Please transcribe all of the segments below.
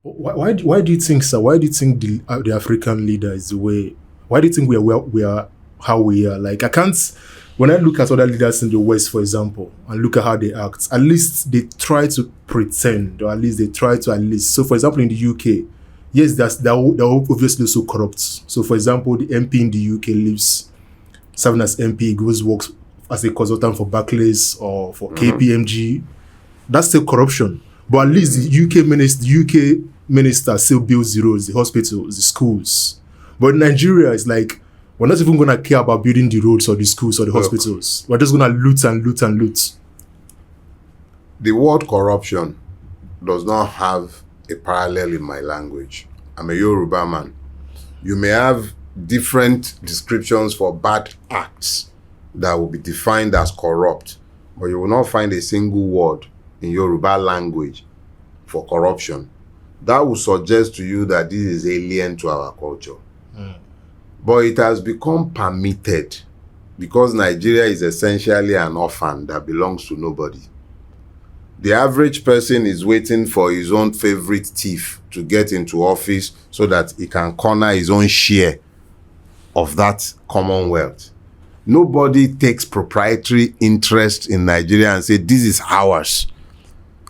Why do you think, sir? Why do you think the African leader is the way? Why do you think we are how we are? Like, I can't. When I look at other leaders in the West, for example, and look at how they act, at least they try to pretend, or at least they try to at least. So, for example, in the UK, yes, they're obviously so corrupt. So, for example, the MP in the UK lives serving as MP, goes works as a consultant for Barclays or for KPMG. That's still corruption. But at least the UK minister still builds the roads, the hospitals, the schools. But in Nigeria, it's like, we're not even going to care about building the roads or the schools or the hospitals. We're just going to loot and loot and loot. The word corruption does not have a parallel in my language. I'm a Yoruba man. You may have different descriptions for bad acts that will be defined as corrupt, but you will not find a single word in Yoruba language for corruption. That will suggest to you that this is alien to our culture. But it has become permitted because Nigeria is essentially an orphan that belongs to nobody. The average person is waiting for his own favorite thief to get into office so that he can corner his own share of that commonwealth. Nobody takes proprietary interest in Nigeria and say, this is ours.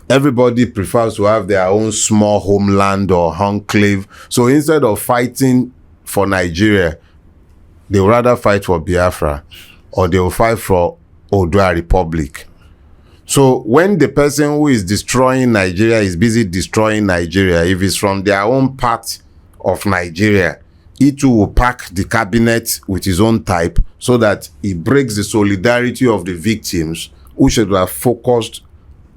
Everybody prefers to have their own small homeland or enclave. So instead of fighting for Nigeria, they would rather fight for Biafra, or they will fight for Odua Republic. So when the person who is destroying Nigeria is busy destroying Nigeria, if it's from their own part of Nigeria, he too will pack the cabinet with his own type so that he breaks the solidarity of the victims who should have focused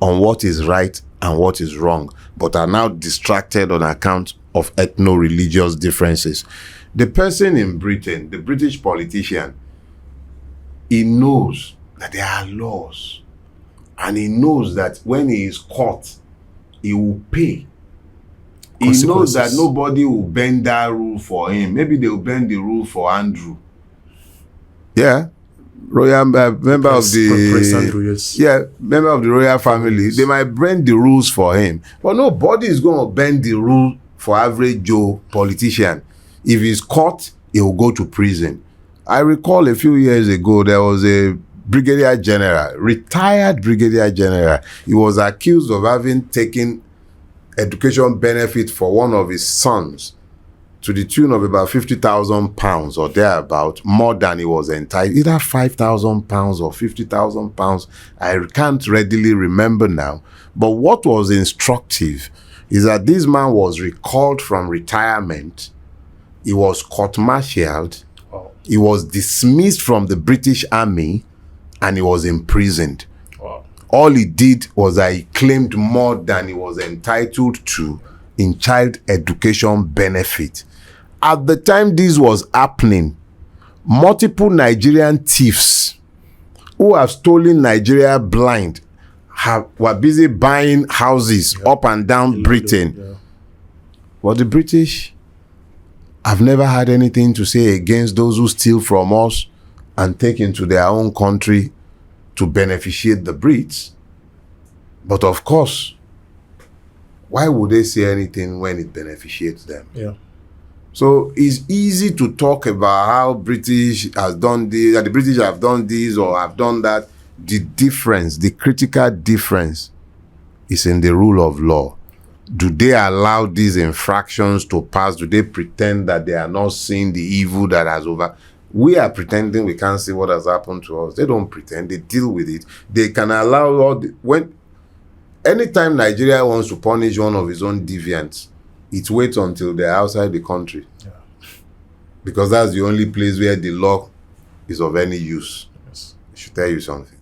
on what is right and what is wrong, but are now distracted on account of ethno-religious differences. The person in Britain, the British politician, he knows that there are laws, and he knows that when he is caught, he will pay. He knows that nobody will bend that rule for him. Maybe they will bend the rule for Andrew. Yeah. Royal member of the member of the royal family. They might bend the rules for him, but nobody is going to bend the rule for average Joe politician. If he's caught, he will go to prison. I recall a few years ago there was a brigadier general, retired brigadier general. He was accused of having taken education benefit for one of his sons to the tune of about £50,000 or thereabout, more than he was entitled, either £5,000 or £50,000. I can't readily remember now. But what was instructive is that this man was recalled from retirement. He was court-martialed. Wow. He was dismissed from the British Army, and he was imprisoned. Wow. All he did was that he claimed more than he was entitled to in child education benefit. At the time this was happening, multiple Nigerian thieves who have stolen Nigeria blind were busy buying houses up and down Britain. Yeah. But the British have never had anything to say against those who steal from us and take into their own country to beneficiate the Brits. But of course, why would they say anything when it beneficiates them? Yeah. So it's easy to talk about how British has done this, that the British have done this or have done that. The difference, the critical difference, is in the rule of law. Do they allow these infractions to pass? Do they pretend that they are not seeing the evil that has over? We are pretending we can't see what has happened to us. They don't pretend. They deal with it. They can allow anytime Nigeria wants to punish one of its own deviants, it waits until they're outside the country. Yeah. Because that's the only place where the law is of any use. Yes. I should tell you something.